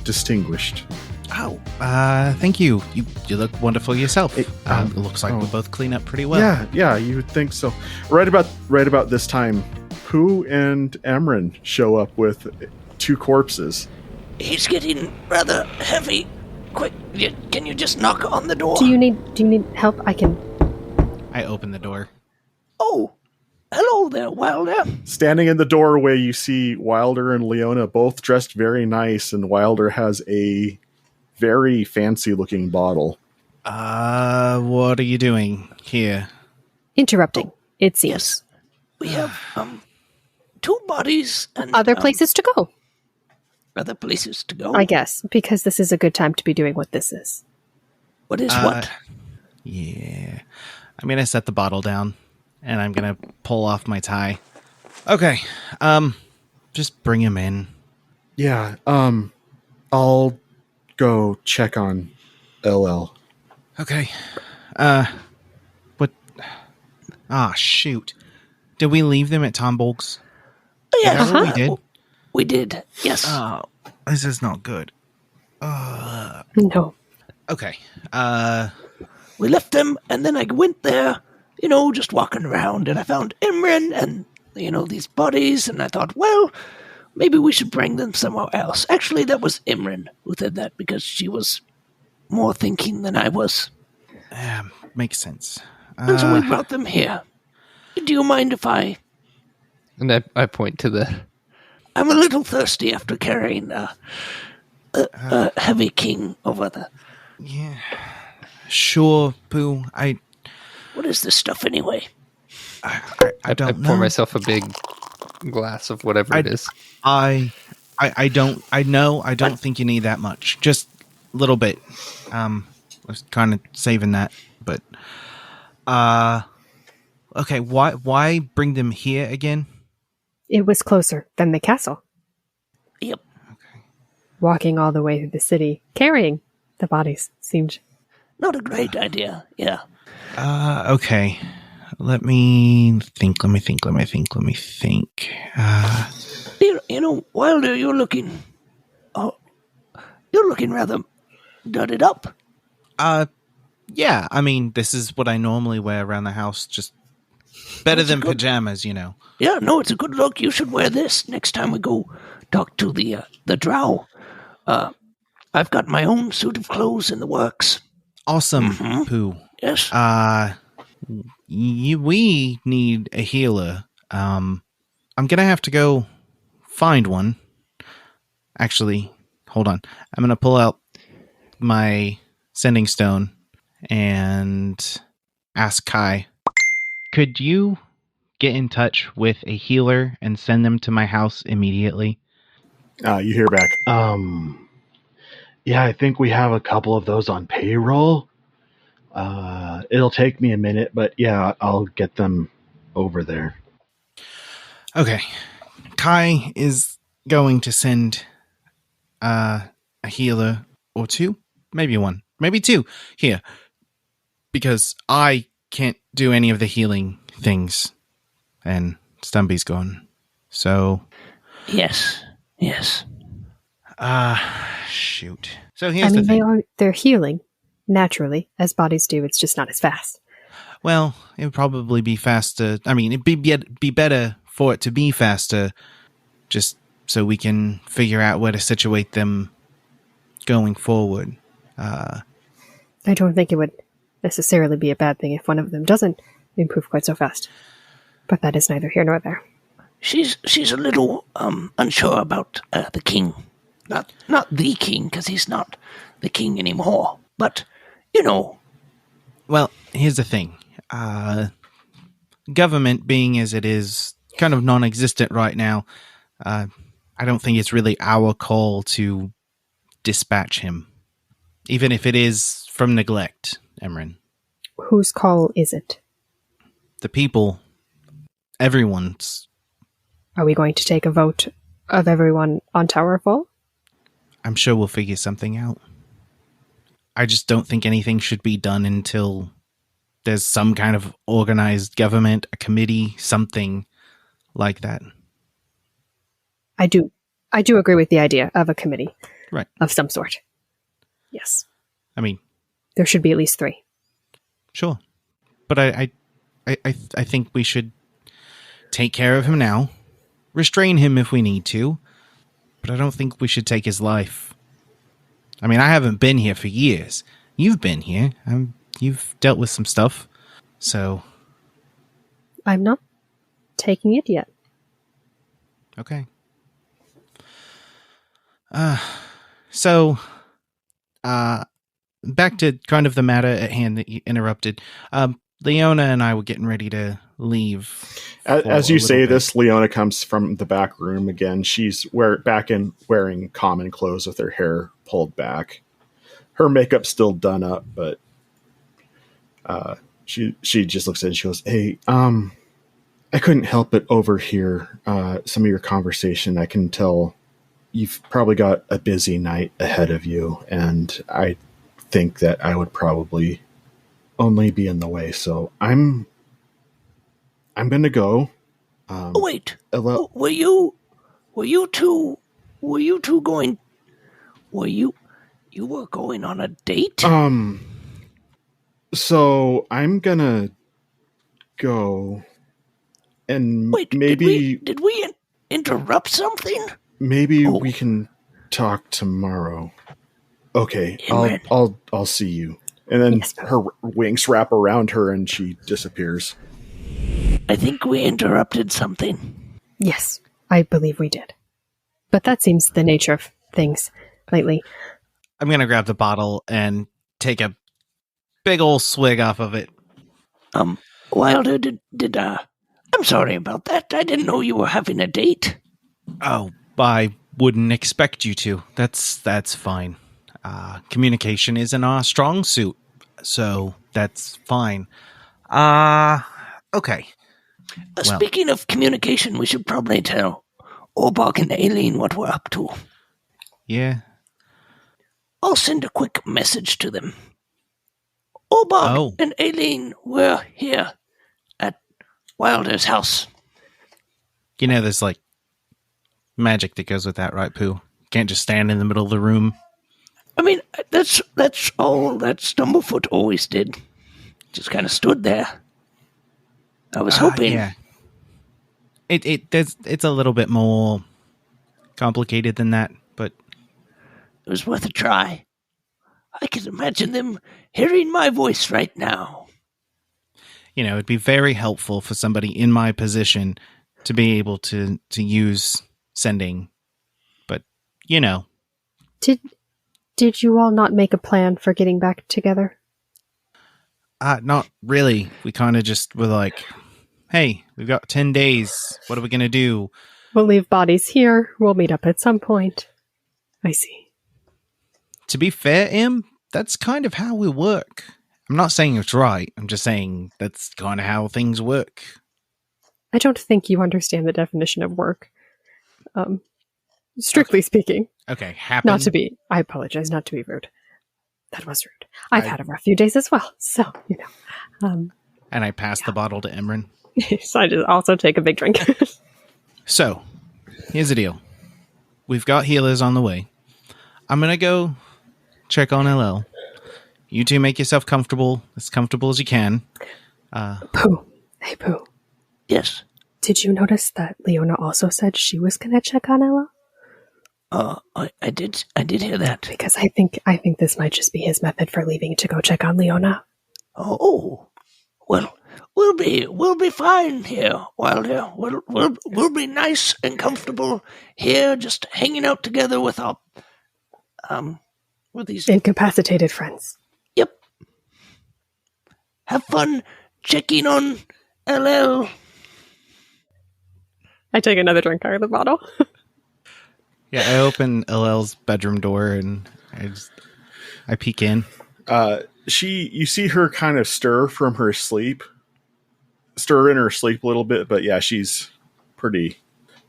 distinguished. Oh, thank you. You look wonderful yourself. It looks like we both clean up pretty well. Yeah, you would think so. Right about this time, Pooh and Emryn show up with 2 corpses. He's getting rather heavy. Quick, can you just knock on the door? Do you need help? I open the door. Oh, hello there, Wilder. Standing in the doorway, you see Wilder and Leona both dressed very nice, and Wilder has a very fancy-looking bottle. What are you doing here? Interrupting, it seems. Yes, we have 2 bodies and Other places to go, other places to go. I guess, because this is a good time to be doing what this is. What is what? Yeah. I'm gonna set the bottle down, and I'm gonna pull off my tie. Okay. Just bring him in. Yeah, I'll go check on LL. Okay. What? Ah, shoot. Did we leave them at Tom Bolg's? Yes, What we did? we did. Yes. Oh, this is not good. No. Okay. We left them, and then I went there, just walking around, and I found Emryn and, these bodies, and I thought, well, maybe we should bring them somewhere else. Actually, that was Emryn who did that, because she was more thinking than I was. Makes sense. And so we brought them here. Do you mind if I... And I point to the... I'm a little thirsty after carrying a heavy king over the... Yeah. Sure, Pooh. What is this stuff anyway? I don't know. pour myself a big glass of whatever it is. I don't think you need that much. Just a little bit. I was kind of saving that, but okay, why bring them here again? It was closer than the castle. Yep. Okay. Walking all the way through the city, carrying the bodies, seemed... Not a great idea, yeah. Okay. Let me think. Wilder, you're looking rather dirtied up. Yeah, I mean, this is what I normally wear around the house, just better than pajamas, Yeah, no, it's a good look. You should wear this next time we go talk to the drow. I've got my own suit of clothes in the works. Awesome, Pooh. Yes. We need a healer. I'm gonna have to go find one. Actually, hold on. I'm gonna pull out my sending stone and ask Kai, could you get in touch with a healer and send them to my house immediately? You hear back. Yeah, I think we have a couple of those on payroll. It'll take me a minute, but yeah, I'll get them over there. Okay. Kai is going to send a healer or two, maybe one, maybe two here, because I can't do any of the healing things, and Stumpy's gone. So, Yes. shoot. So here's the I thing. mean, they're healing naturally, as bodies do. It's just not as fast. Well, it would probably be faster. I mean, it'd be better for it to be faster, just so we can figure out where to situate them going forward. I don't think it would necessarily be a bad thing if one of them doesn't improve quite so fast. But that is neither here nor there. She's a little unsure about the king. Not the king, because he's not the king anymore. But, you know. Well, here's the thing. Government being as it is kind of non-existent right now, I don't think it's really our call to dispatch him. Even if it is from neglect, Emryn. Whose call is it? The people. Everyone's. Are we going to take a vote of everyone on Towerfall? I'm sure we'll figure something out. I just don't think anything should be done until there's some kind of organized government, a committee, something like that. I do agree with the idea of a committee. Right. Of some sort. Yes. I mean, there should be at least 3. Sure. But I think we should take care of him now, restrain him if we need to, but I don't think we should take his life. I mean, I haven't been here for years. You've been here. You've dealt with some stuff, so... I'm not taking it yet. Okay. So, back to kind of the matter at hand that you interrupted. Leona and I were getting ready to leave. As you say this, Leona comes from the back room again. She's wearing common clothes with her hair pulled back. Her makeup's still done up, but she just looks at it and she goes, "Hey, I couldn't help but overhear some of your conversation. I can tell you've probably got a busy night ahead of you, and I think that I would probably only be in the way. So I'm gonna go." Wait, were you two going? You were going on a date? So I'm gonna go, and wait, maybe did we interrupt something? Maybe we can talk tomorrow. Okay, I'll see you. And then her wings wrap around her and she disappears. I think we interrupted something. Yes, I believe we did. But that seems the nature of things lately. I'm going to grab the bottle and take a big old swig off of it. Wilder, I'm sorry about that. I didn't know you were having a date. Oh, I wouldn't expect you to. That's fine. Communication isn't our strong suit, so that's fine. Okay. Speaking of communication, we should probably tell Orbog and Aileen what we're up to. Yeah. I'll send a quick message to them. Orbog and Aileen, we're here at Wilder's house. You know, there's like magic that goes with that, right, Pooh? Can't just stand in the middle of the room. I mean, that's all that Stumblefoot always did. Just kind of stood there. I was hoping. Yeah. It's a little bit more complicated than that, but it was worth a try. I can imagine them hearing my voice right now. You know, it'd be very helpful for somebody in my position to be able to use sending. But, you know. Did you all not make a plan for getting back together? Not really. We kind of just were like, hey, we've got 10 days. What are we going to do? We'll leave bodies here. We'll meet up at some point. I see. To be fair, Em, that's kind of how we work. I'm not saying it's right. I'm just saying that's kind of how things work. I don't think you understand the definition of work. Strictly speaking. Okay, happen. I apologize, not to be rude. That was rude. I've had a rough few days as well, so, you know. And I passed the bottle to Emryn. So I just also take a big drink. So, here's the deal. We've got healers on the way. I'm going to go check on LL. You two make yourself comfortable as you can. Pooh. Hey, Pooh. Yes. Did you notice that Leona also said she was going to check on Ella? I did hear that. Because I think this might just be his method for leaving to go check on Leona. Oh, well, we'll be fine here while here. We'll be nice and comfortable here, just hanging out together with our with these incapacitated friends. Yep. Have fun checking on LL. I take another drink out of the bottle. Yeah, I open LL's bedroom door and I peek in. You see her kind of stir in her sleep a little bit, but yeah, she's pretty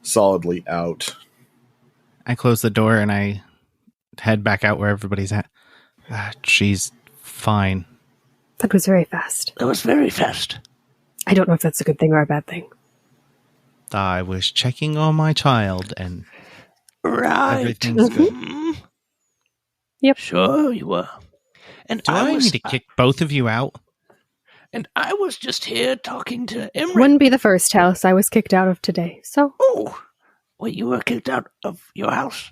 solidly out. I close the door and I head back out where everybody's at. She's fine. That was very fast. That was very fast. I don't know if that's a good thing or a bad thing. I was checking on my child and right. Everything's good. Yep. Sure you were. And Do I need to kick both of you out? And I was just here talking to Emryn. Wouldn't be the first house I was kicked out of today, so... Oh, well, you were kicked out of your house?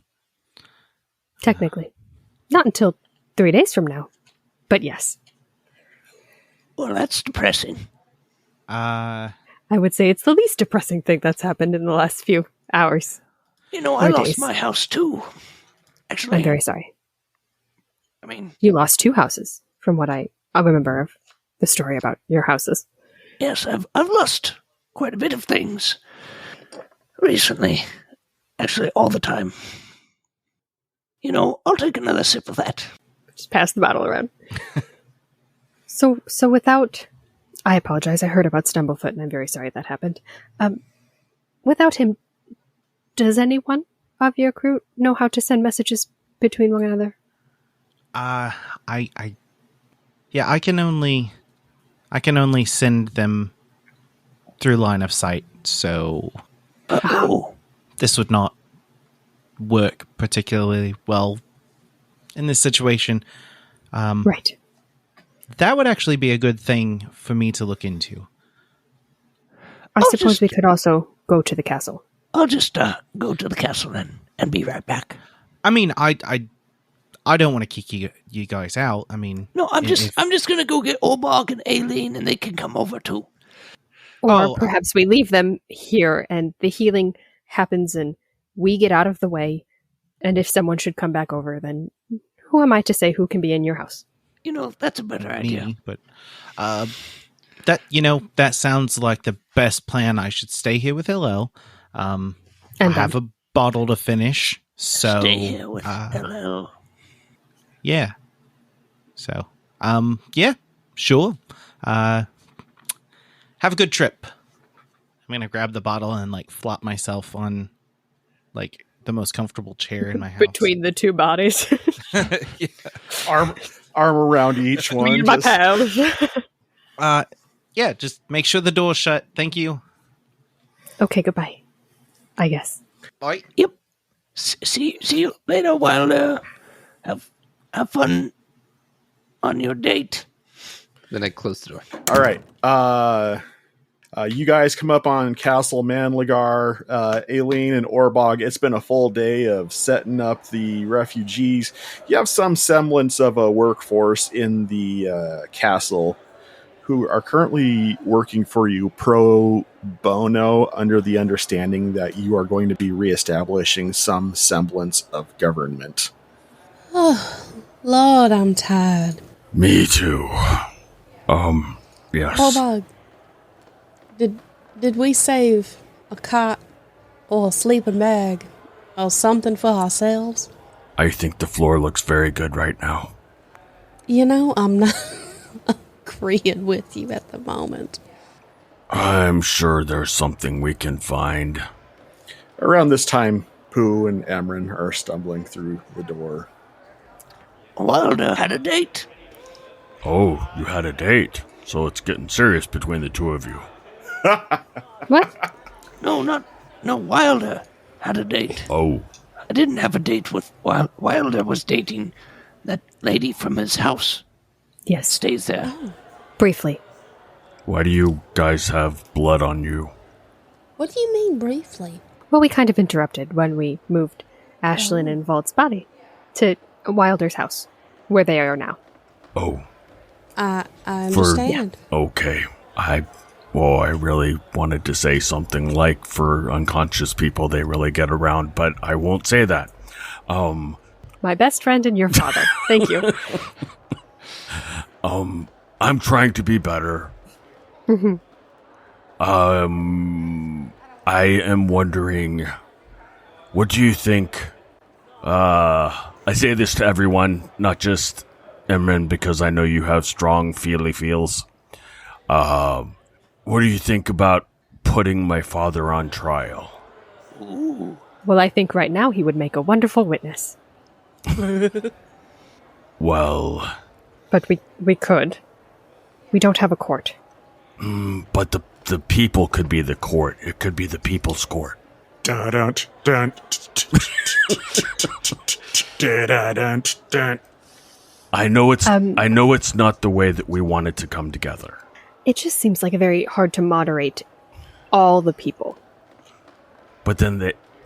Technically. Not until 3 days from now. But yes. Well, that's depressing. I would say it's the least depressing thing that's happened in the last few hours. You know, I lost my house too. Actually, I'm very sorry. I mean... You lost 2 houses, from what I remember of the story about your houses. Yes, I've lost quite a bit of things recently. Actually, all the time. You know, I'll take another sip of that. Just pass the bottle around. So without... I apologize, I heard about Stumblefoot, and I'm very sorry that happened. Without him, does anyone of your crew know how to send messages between one another? I can only send them through line of sight, so this would not work particularly well in this situation. Right. That would actually be a good thing for me to look into. I suppose we could also go to the castle. I'll just go to the castle then and be right back. I mean, I don't want to kick you guys out. I mean, no, I'm just gonna go get Orbog and Aileen, and they can come over too. Or perhaps we leave them here, and the healing happens, and we get out of the way. And if someone should come back over, then who am I to say who can be in your house? You know, that's a better idea. But that sounds like the best plan. I should stay here with LL. I have a bottle to finish. So stay here with LL. Yeah. So, yeah, sure. Have a good trip. I'm going to grab the bottle and like flop myself on like the most comfortable chair in my house. Between the 2 bodies. Yeah. Arm around each one. My pals. Yeah, just make sure the door's shut. Thank you. Okay, goodbye. I guess. Bye. Yep. See you later, Wilder. Have fun on your date. Then I close the door. All right. You guys come up on Castle Manlagar, Aileen and Orbog. It's been a full day of setting up the refugees. You have some semblance of a workforce in the castle who are currently working for you pro bono under the understanding that you are going to be reestablishing some semblance of government. Oh, Lord, I'm tired. Me too. Yes. Orbog, did we save a cot or a sleeping bag or something for ourselves? I think the floor looks very good right now. You know, I'm not agreeing with you at the moment. I'm sure there's something we can find. Around this time, Pooh and Emryn are stumbling through the door. Wilder had a date. Oh, you had a date. So it's getting serious between the two of you. What? No, Wilder had a date. Oh. I didn't have a date with Wilder was dating that lady from his house. Yes. Stays there. Briefly. Why do you guys have blood on you? What do you mean briefly? Well, we kind of interrupted when we moved Ashlyn and Vault's body to Wilder's house, where they are now. Oh. I understand. Okay. I really wanted to say something like for unconscious people, they really get around, but I won't say that. My best friend and your father. Thank you. I'm trying to be better. Mm-hmm. I am wondering, what do you think? I say this to everyone, not just Emryn, because I know you have strong feels. What do you think about putting my father on trial? Ooh. Well, I think right now he would make a wonderful witness. Well... But we could. We don't have a court. But the people could be the court. It could be the people's court. Dun, dun, dun, dun, dun. I know it's not the way that we wanted to come together. It just seems like a very hard to moderate all the people. But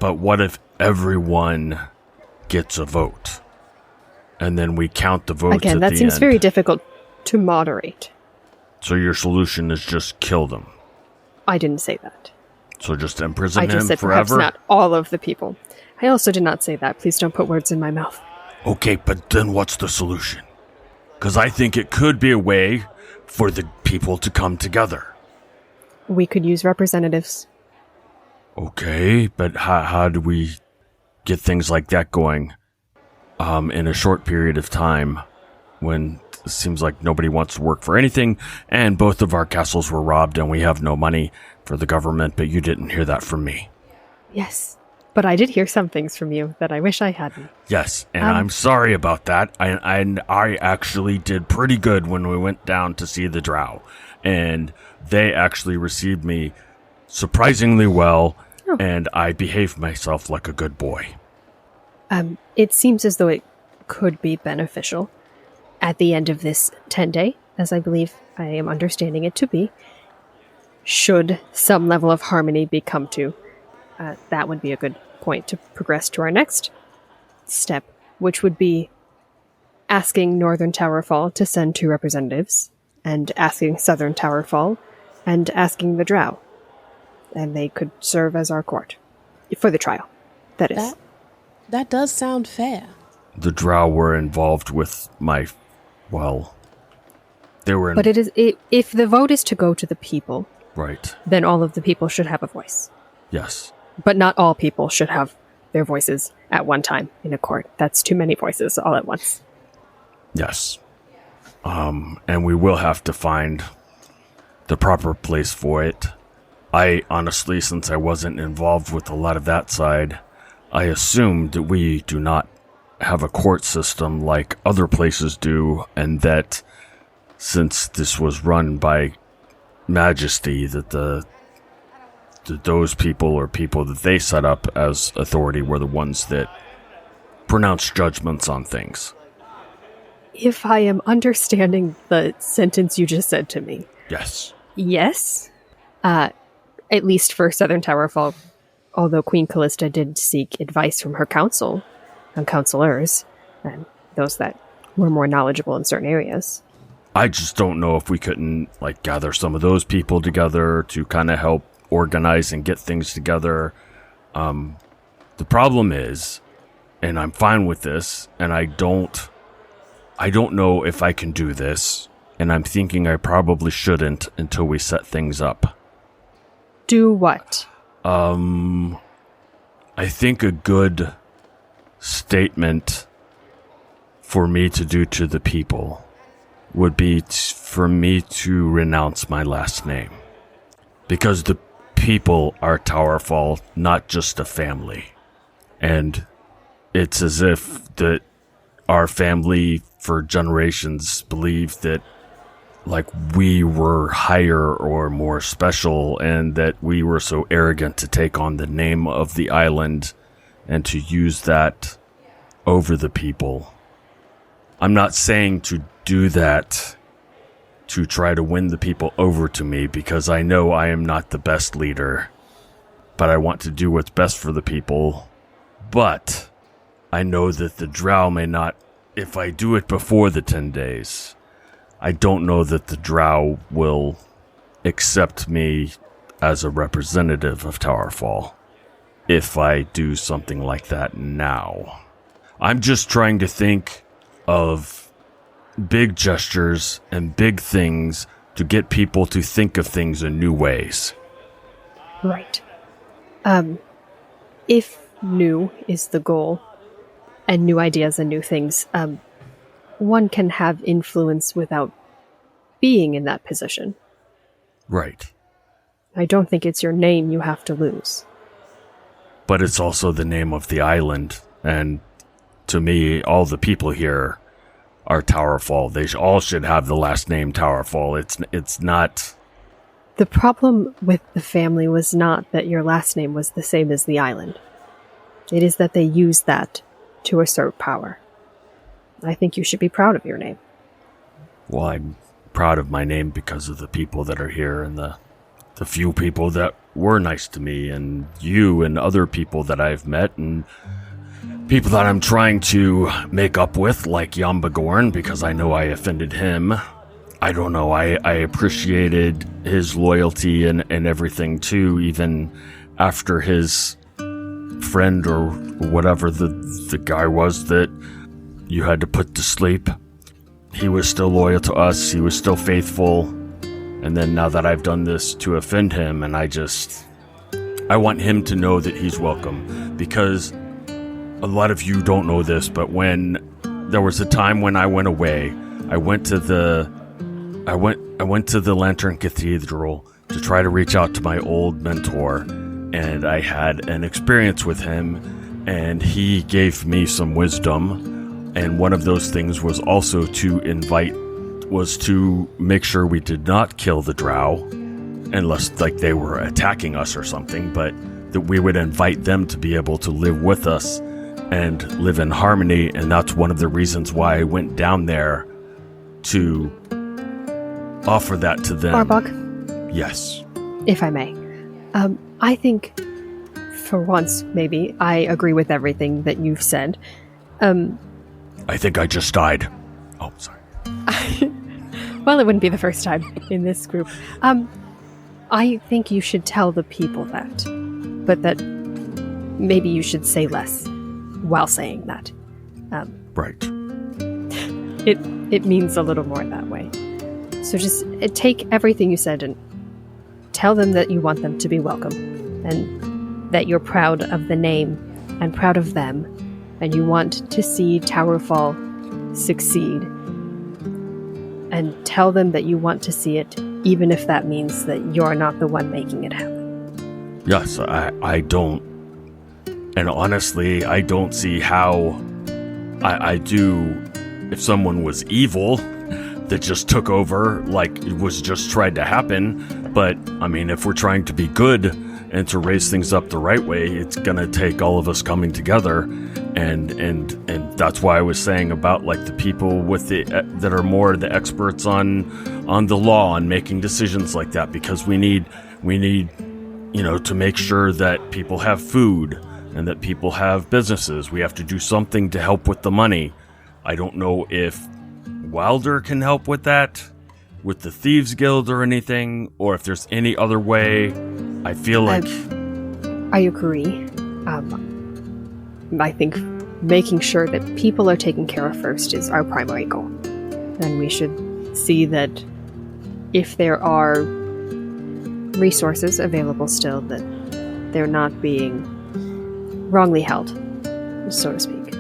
what if everyone gets a vote? And then we count the votes Again, at that the seems end. very difficult to moderate. So your solution is just kill them. I didn't say that. So just imprison I just him said forever? perhaps not all of the people. I also did not say that. Please don't put words in my mouth. Okay, but then what's the solution? Because I think it could be a way for the people to come together. We could use representatives. Okay, but how do we get things like that going in a short period of time when it seems like nobody wants to work for anything and both of our castles were robbed and we have no money for the government, but you didn't hear that from me. Yes, but I did hear some things from you that I wish I hadn't. Yes, and I'm sorry about that. I actually did pretty good when we went down to see the drow, and they actually received me surprisingly well, and I behaved myself like a good boy. It seems as though it could be beneficial at the end of this 10-day, as I believe I am understanding it to be. Should some level of harmony be come to, that would be a good point to progress to our next step, which would be asking Northern Towerfall to send 2 representatives, and asking Southern Towerfall, and asking the drow. And they could serve as our court. For the trial, that is. That does sound fair. The drow were involved with they were in... But if the vote is to go to the people, Right. then all of the people should have a voice. Yes. But not all people should have their voices at one time in a court. That's too many voices all at once. Yes. And we will have to find the proper place for it. I honestly, since I wasn't involved with a lot of that side, I assumed that we do not have a court system like other places do, and that since this was run by Majesty, that those people or people that they set up as authority were the ones that pronounced judgments on things. If I am understanding the sentence you just said to me. Yes. Yes. At least for Southern Towerfall, although Queen Callista did seek advice from her council and counselors, and those that were more knowledgeable in certain areas. I just don't know if we couldn't gather some of those people together to kind of help organize and get things together. The problem is, and I'm fine with this, and I don't I don't know if I can do this, and I'm thinking I probably shouldn't until we set things up. Do what? I think a good statement for me to do to the people would be for me to renounce my last name. Because the people are Towerfall, not just a family. And it's as if that our family for generations believed that like we were higher or more special, and that we were so arrogant to take on the name of the island and to use that over the people. I'm not saying to do that to try to win the people over to me, because I know I am not the best leader, but I want to do what's best for the people. But I know that the drow may not, if I do it before the 10 days, I don't know that the drow will accept me as a representative of Towerfall if I do something like that now. I'm just trying to think of big gestures and big things to get people to think of things in new ways. Right. If new is the goal, and new ideas and new things, one can have influence without being in that position. Right. I don't think it's your name you have to lose. But it's also the name of the island, and to me, all the people here are Towerfall. They all should have the last name Towerfall. It's not... The problem with the family was not that your last name was the same as the island. It is that they used that to assert power. I think you should be proud of your name. Well, I'm proud of my name because of the people that are here, and the few people that were nice to me, and you and other people that I've met, and people that I'm trying to make up with, like Yambagorn, because I know I offended him. I don't know, I appreciated his loyalty and everything too, even after his friend or whatever the guy was that you had to put to sleep. He was still loyal to us, he was still faithful, and then now that I've done this to offend him, and I want him to know that he's welcome, because a lot of you don't know this, but when there was a time when I went away, I went to the Lantern Cathedral to try to reach out to my old mentor, and I had an experience with him, and he gave me some wisdom, and one of those things was also to make sure we did not kill the drow, unless like they were attacking us or something, but that we would invite them to be able to live with us and live in harmony, and that's one of the reasons why I went down there to offer that to them. Orbog? Yes. If I may. I think, for once, maybe, I agree with everything that you've said. I think I just died. Oh, sorry. Well, it wouldn't be the first time in this group. I think you should tell the people that, but that maybe you should say less while saying that. Right. It means a little more that way. So just take everything you said and tell them that you want them to be welcome, and that you're proud of the name and proud of them, and you want to see Towerfall succeed. And tell them that you want to see it, even if that means that you're not the one making it happen. Yes, I don't. And honestly, I don't see how I do if someone was evil that just took over, like it was just tried to happen. But, I mean, if we're trying to be good and to raise things up the right way, it's gonna take all of us coming together. And that's why I was saying about like the people with that are more the experts on the law and making decisions like that, because we need to make sure that people have food and that people have businesses. We have to do something to help with the money. I don't know if Wilder can help with that, with the Thieves Guild or anything, or if there's any other way. I feel like I agree. I think making sure that people are taken care of first is our primary goal. And we should see that if there are resources available still, that they're not being wrongly held, so to speak.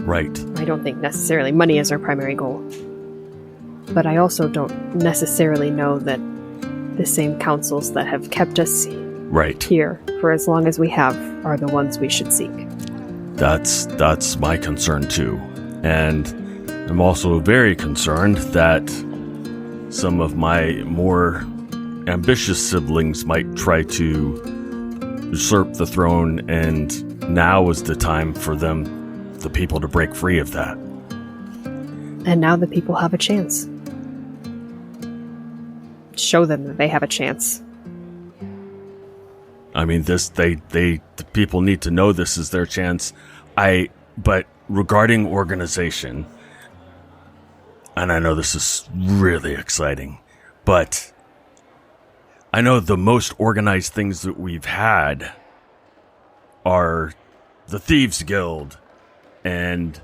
Right. I don't think necessarily money is our primary goal. But I also don't necessarily know that the same councils that have kept us Right. here for as long as we have are the ones we should seek. That's my concern too. And I'm also very concerned that some of my more ambitious siblings might try to usurp the throne, and now is the time for them, the people, to break free of that. And now the people have a chance. Show them that they have a chance. I mean, the people need to know this is their chance. But regarding organization, and I know this is really exciting, but I know the most organized things that we've had are the Thieves Guild and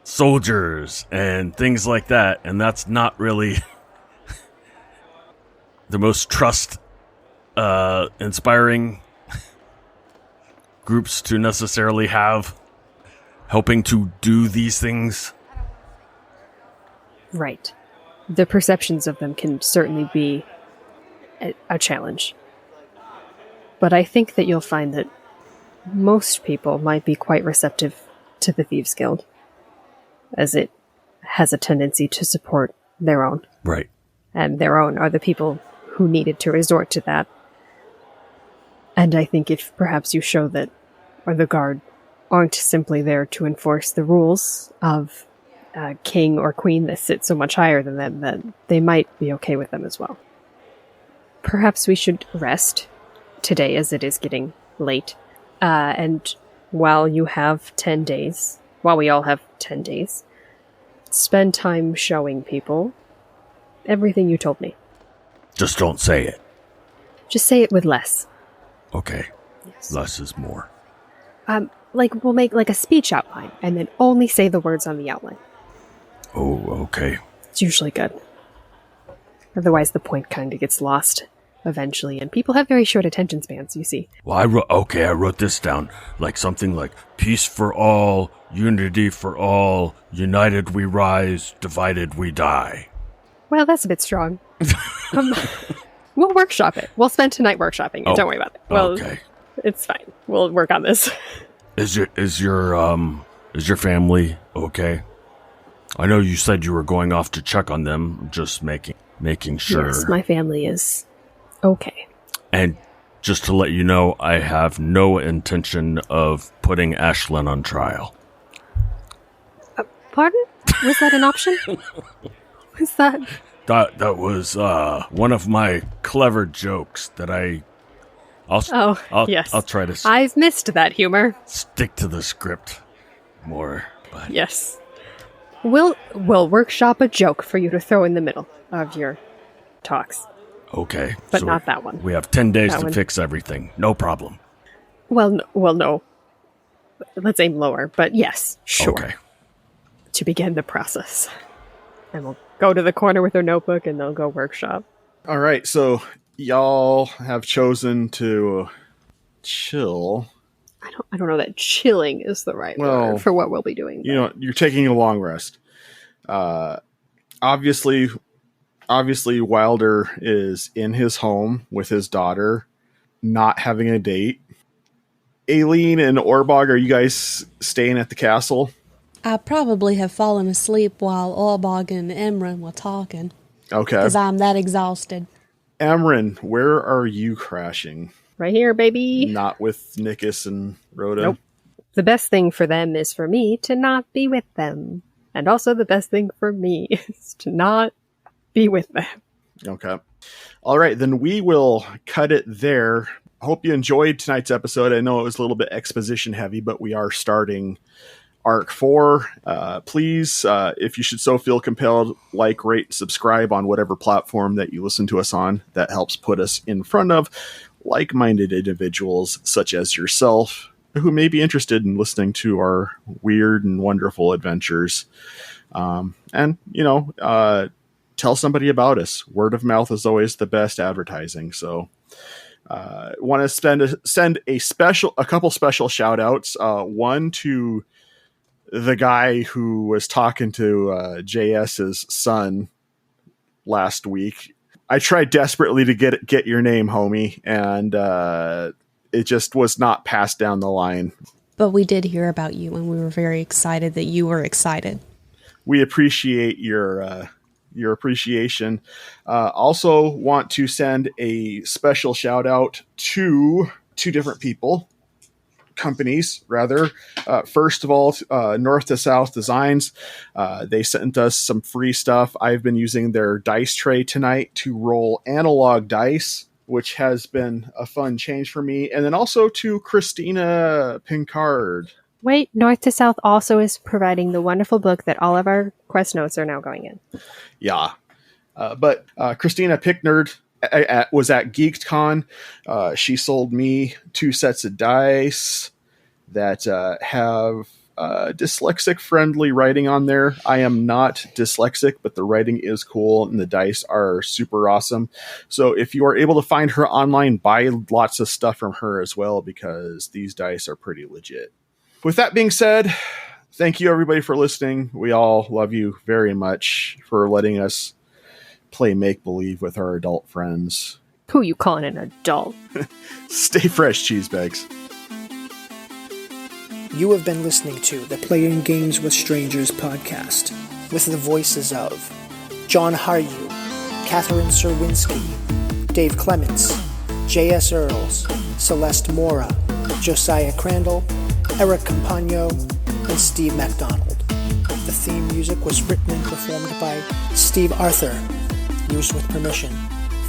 soldiers and things like that, and that's not really the most inspiring groups to necessarily have helping to do these things. Right. The perceptions of them can certainly be a challenge. But I think that you'll find that most people might be quite receptive to the Thieves Guild, as it has a tendency to support their own. Right. And their own are the people who needed to resort to that. And I think if perhaps you show that, or the guard aren't simply there to enforce the rules of a king or queen that sit so much higher than them, that they might be okay with them as well. Perhaps we should rest today, as it is getting late. And while you have 10 days, while we all have 10 days, spend time showing people everything you told me. Just don't say it. Just say it with less. Okay. Yes. Less is more. We'll make like a speech outline, and then only say the words on the outline. Oh, okay. It's usually good. Otherwise, the point kind of gets lost eventually, and people have very short attention spans, you see. Well, I wrote this down, like something like peace for all, unity for all, united we rise, divided we die. Well, that's a bit strong. We'll workshop it. We'll spend tonight workshopping it. Don't worry about it. Well, okay. It's fine. We'll work on this. Is your family okay? I know you said you were going off to check on them, just making sure. Yes, my family is okay. And just to let you know, I have no intention of putting Ashlyn on trial. Pardon? Was that an option? Was that? That was one of my clever jokes that yes. I'll try to I've missed that humor. stick to the script more. But Yes. We'll workshop a joke for you to throw in the middle of your talks. okay. But not that one. We have 10 days That to one. fix everything. No problem. Well, no. Let's aim lower, but yes, sure. Okay. To begin the process. And we'll go to the corner with their notebook and they'll go workshop. All right, so y'all have chosen to chill. I don't know that chilling is the right word for what we'll be doing. You know, you're taking a long rest. Obviously, Wilder is in his home with his daughter, not having a date. Aileen and Orbog, are you guys staying at the castle? I probably have fallen asleep while Orbog and Emryn were talking. Okay. Because I'm that exhausted. Emryn, where are you crashing? Right here, baby. Not with Nikus and Rhoda? Nope. The best thing for them is for me to not be with them. And also the best thing for me is to not be with them. Okay. All right, then we will cut it there. Hope you enjoyed tonight's episode. I know it was a little bit exposition heavy, but we are starting Arc 4. Please, if you should so feel compelled, like, rate, subscribe on whatever platform that you listen to us on. That helps put us in front of like-minded individuals such as yourself who may be interested in listening to our weird and wonderful adventures. And, tell somebody about us. Word of mouth is always the best advertising. So want to send a couple special shout outs. One to the guy who was talking to JS's son last week. I tried desperately to get your name, homie, and it just was not passed down the line. But we did hear about you, and we were very excited that you were excited. We appreciate your appreciation. Also want to send a special shout out to two different companies rather. First of all, North to South Designs. They sent us some free stuff. I've been using their dice tray tonight to roll analog dice, which has been a fun change for me. And then also to Christina Pincard. Wait, North to South also is providing the wonderful book that all of our quest notes are now going in. Yeah. But Christina Picknerd was at GeekCon. She sold me 2 sets of dice that have dyslexic friendly writing on there. I am not dyslexic, but the writing is cool and the dice are super awesome. So if you are able to find her online, buy lots of stuff from her as well, because these dice are pretty legit. With that being said, thank you everybody for listening. We all love you very much for letting us play make-believe with our adult friends. Who you calling an adult? Stay fresh, cheese bags. You have been listening to the Playing Games with Strangers podcast with the voices of John Haryu, Katherine Czerwinski, Dave Clements, J.S. Earls, Celeste Mora, Josiah Crandall, Eric Campagno, and Steve MacDonald. The theme music was written and performed by Steve Arthur, used with permission.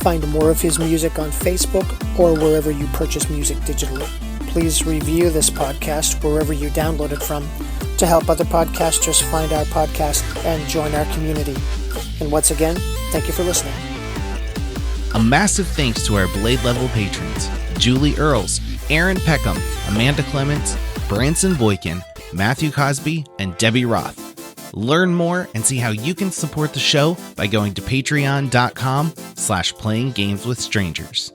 Find more of his music on Facebook or wherever you purchase music digitally. Please review this podcast wherever you download it from to help other podcasters find our podcast and join our community. And once again, thank you for listening. A massive thanks to our Blade level patrons: Julie Earls, Aaron Peckham, Amanda Clements, Branson Boykin, Matthew Cosby, and Debbie Roth. Learn more and see how you can support the show by going to patreon.com/playinggameswithstrangers.